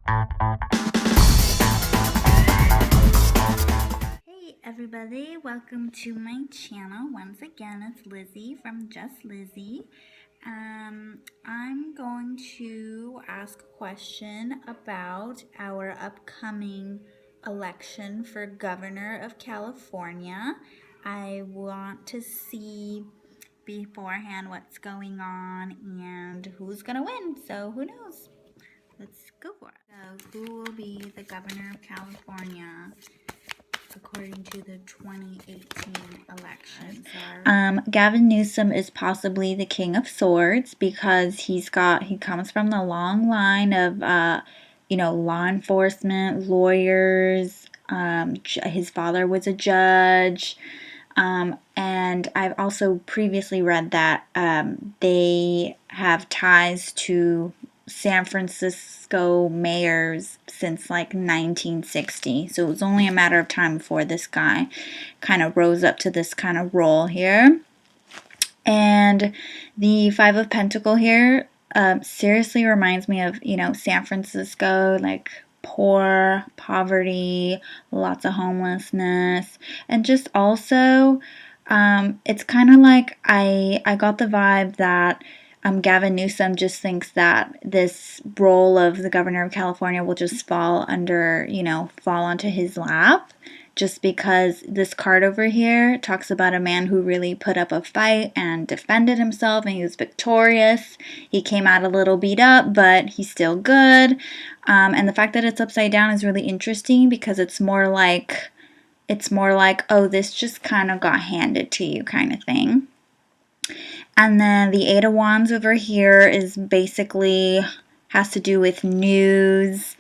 Hey everybody, welcome to my channel. Once again, it's Lizzie from Just Lizzie. I'm going to ask a question about our upcoming election for governor of California. I want to see beforehand what's going on and who's gonna win, so who knows? Let's go for it. So, who will be the governor of California according to the 2018 election? Gavin Newsom is possibly the king of swords because he comes from the long line of law enforcement, lawyers. His father was a judge. And I've also previously read that they have ties to San Francisco mayors since like 1960. So it was only a matter of time before this guy kind of rose up to this kind of role here. And the Five of Pentacles here seriously reminds me of, San Francisco, like poor, poverty, lots of homelessness, and just also it's kind of like I got the vibe that Gavin Newsom just thinks that this role of the governor of California will just fall onto his lap. Just because this card over here talks about a man who really put up a fight and defended himself, and he was victorious. He came out a little beat up, but he's still good. And the fact that it's upside down is really interesting because it's more like, oh, this just kind of got handed to you kind of thing. And then the Eight of Wands over here is basically has to do with news,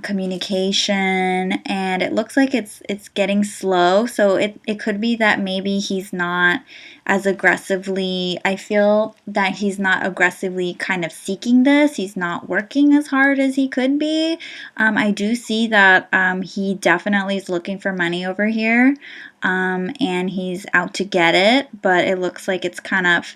communication, and it looks like it's getting slow. So it could be that maybe he's not as aggressively, I feel that he's not aggressively kind of seeking this. He's not working as hard as he could be. I do see that he definitely is looking for money over here, and he's out to get it, but it looks like it's kind of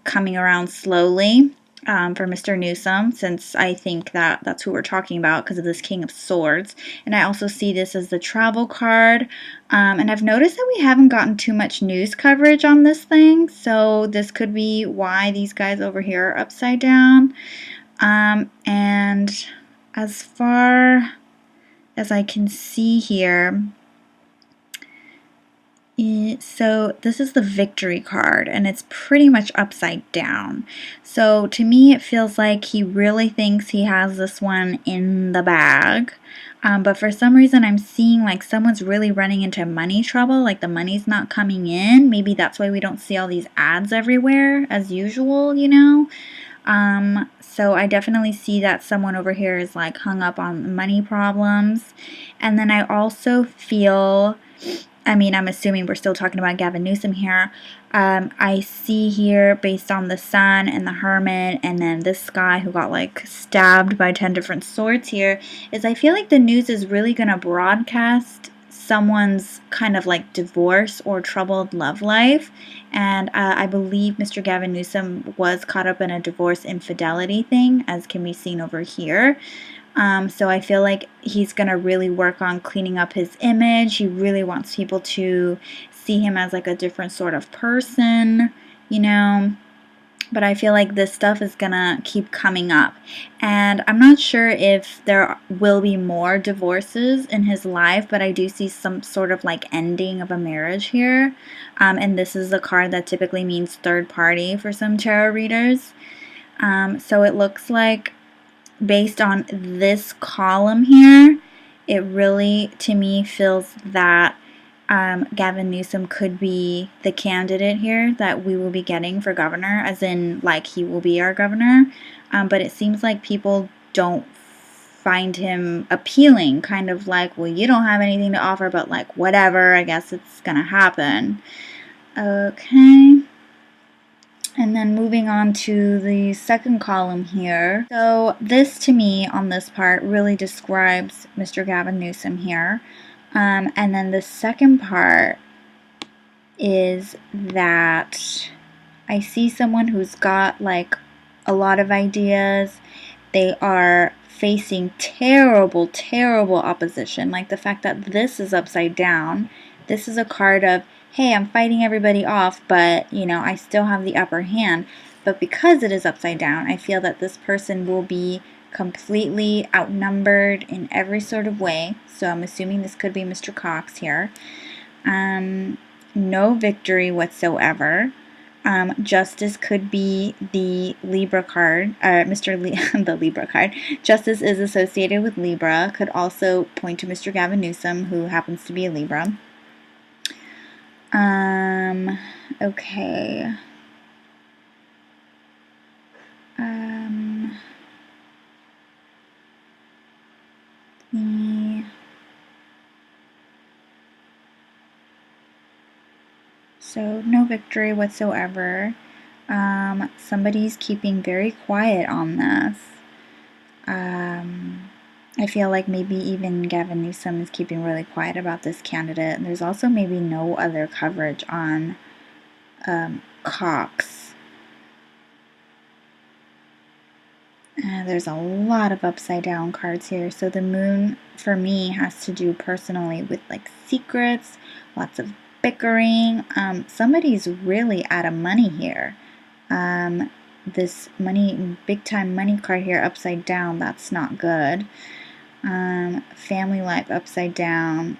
coming around slowly. For Mr. Newsom, since I think that that's who we're talking about because of this King of Swords. And I also see this as the travel card. And I've noticed that we haven't gotten too much news coverage on this thing, so this could be why these guys over here are upside down. And as far as I can see here, so this is the victory card, and it's pretty much upside down. So to me, it feels like he really thinks he has this one in the bag. But for some reason, I'm seeing like someone's really running into money trouble, like the money's not coming in. Maybe that's why we don't see all these ads everywhere as usual, So I definitely see that someone over here is like hung up on money problems. And then I also feel, I'm assuming we're still talking about Gavin Newsom here. I see here, based on the Sun and the Hermit, and then this guy who got like stabbed by 10 different swords here, is I feel like the news is really going to broadcast someone's kind of like divorce or troubled love life. And I believe Mr. Gavin Newsom was caught up in a divorce infidelity thing, as can be seen over here. So I feel like he's going to really work on cleaning up his image. He really wants people to see him as like a different sort of person, But I feel like this stuff is going to keep coming up. And I'm not sure if there will be more divorces in his life, but I do see some sort of like ending of a marriage here. And this is a card that typically means third party for some tarot readers. So it looks like, based on this column here, it really, to me, feels that Gavin Newsom could be the candidate here that we will be getting for governor, as in, like, he will be our governor. But it seems like people don't find him appealing, kind of like, well, you don't have anything to offer, but, like, whatever, I guess it's gonna happen. Okay. And then moving on to the second column here. So this, to me, on this part, really describes Mr. Gavin Newsom here. And then the second part is that I see someone who's got like a lot of ideas. They are facing terrible, terrible opposition. Like the fact that this is upside down. This is a card of, hey, I'm fighting everybody off, but, you know, I still have the upper hand. But because it is upside down, I feel that this person will be completely outnumbered in every sort of way. So I'm assuming this could be Mr. Cox here. No victory whatsoever. Justice could be the Libra card, the Libra card. Justice is associated with Libra. Could also point to Mr. Gavin Newsom, who happens to be a Libra. Okay. So no victory whatsoever. Somebody's keeping very quiet on this. I feel like maybe even Gavin Newsom is keeping really quiet about this candidate. And there's also maybe no other coverage on Cox. There's a lot of upside down cards here. So the moon for me has to do personally with like secrets, lots of bickering. Somebody's really out of money here. This money, big time money card here upside down, that's not good. Family life upside down.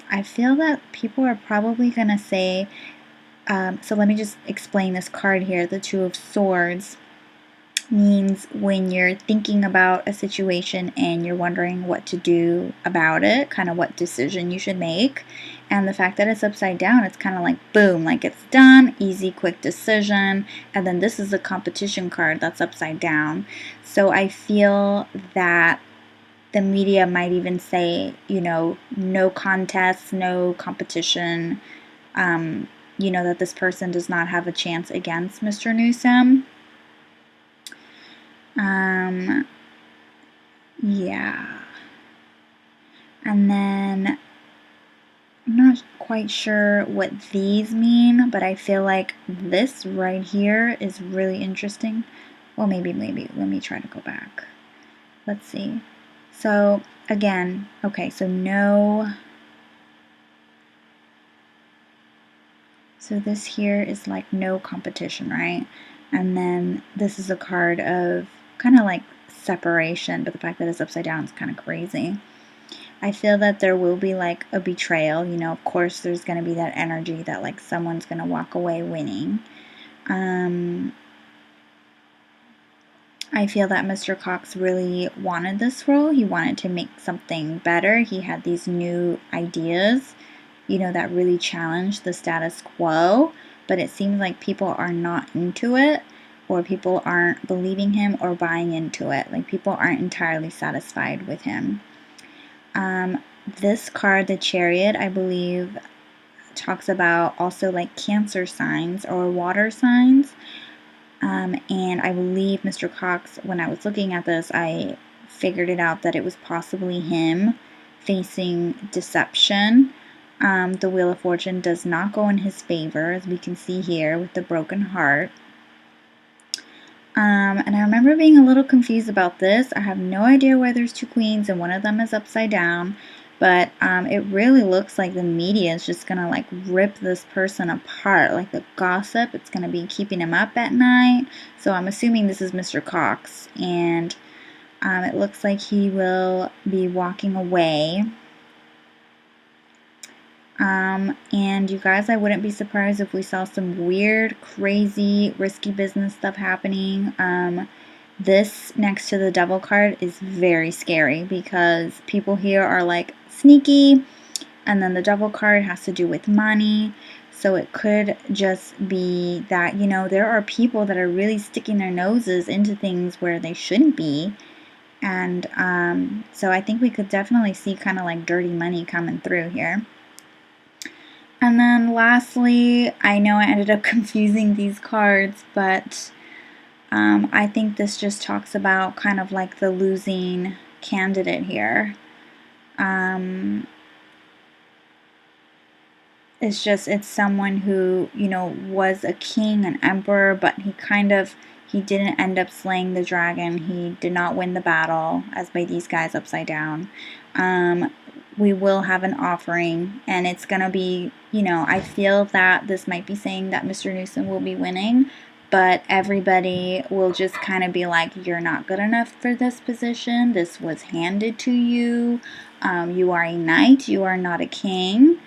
I feel that people are probably going to say, so let me just explain this card here. The Two of Swords means when you're thinking about a situation and you're wondering what to do about it, kind of what decision you should make. And the fact that it's upside down, it's kind of like boom, like it's done, easy, quick decision. And then this is a competition card that's upside down. So I feel that the media might even say, you know, no contest, no competition, you know, that this person does not have a chance against Mr. Newsom. Yeah. And then I'm not quite sure what these mean, but I feel like this right here is really interesting. Well, maybe, let me try to go back. Let's see. So, again, okay, so no. So this here is like no competition, right? And then this is a card of kind of like separation, but the fact that it's upside down is kind of crazy. I feel that there will be like a betrayal. You know, of course, there's going to be that energy that like someone's going to walk away winning. I feel that Mr. Cox really wanted this role. He wanted to make something better. He had these new ideas, you know, that really challenged the status quo. But it seems like people are not into it, or people aren't believing him or buying into it. Like people aren't entirely satisfied with him. This card, the Chariot, I believe talks about also like Cancer signs or water signs. And I believe Mr. Cox, when I was looking at this, I figured it out that it was possibly him facing deception. The Wheel of Fortune does not go in his favor, as we can see here with the broken heart. And I remember being a little confused about this. I have no idea why there's two queens and one of them is upside down. But it really looks like the media is just going to like rip this person apart. Like the gossip, it's going to be keeping him up at night. So I'm assuming this is Mr. Cox. And it looks like he will be walking away. And you guys, I wouldn't be surprised if we saw some weird, crazy, risky business stuff happening. This next to the Devil card is very scary because people here are like sneaky, and then the Devil card has to do with money. So it could just be that, you know, there are people that are really sticking their noses into things where they shouldn't be. And so I think we could definitely see kind of like dirty money coming through here. And then lastly, I know I ended up confusing these cards, but I think this just talks about kind of like the losing candidate here. It's someone who, you know, was a king, an emperor, but he kind of He didn't end up slaying the dragon. He did not win the battle, as by these guys upside down. We will have an offering, and it's going to be, you know, I feel that this might be saying that Mr. Newsom will be winning, but everybody will just kind of be like, you're not good enough for this position. This was handed to you. You are a knight. You are not a king.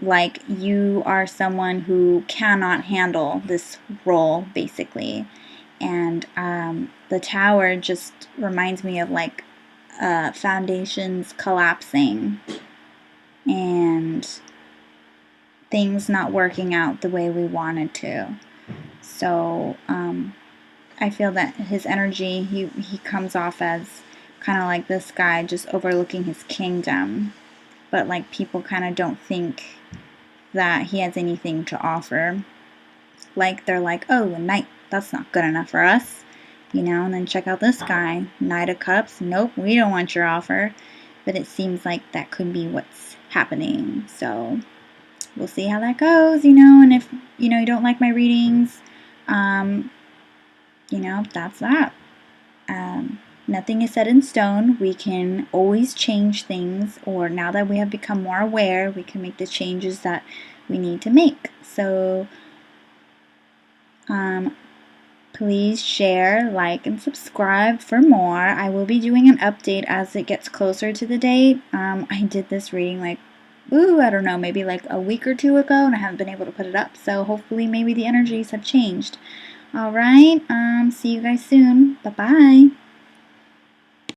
Like, you are someone who cannot handle this role, basically. And the tower just reminds me of, like, foundations collapsing and things not working out the way we wanted to. So I feel that his energy, he comes off as kind of like this guy just overlooking his kingdom, but like people kind of don't think that he has anything to offer. Like, they're like, oh, a knight, that's not good enough for us, you know. And then check out this guy, Knight of Cups. Nope, we don't want your offer. But it seems like that could be what's happening. So we'll see how that goes, you know. And if, you know, you don't like my readings, you know, that's that. Nothing is set in stone. We can always change things, or now that we have become more aware, we can make the changes that we need to make. So please share, like, and subscribe for more. I will be doing an update as it gets closer to the date. I did this reading like, I don't know, maybe like a week or two ago, and I haven't been able to put it up. So hopefully maybe the energies have changed. Alright, see you guys soon. Bye-bye.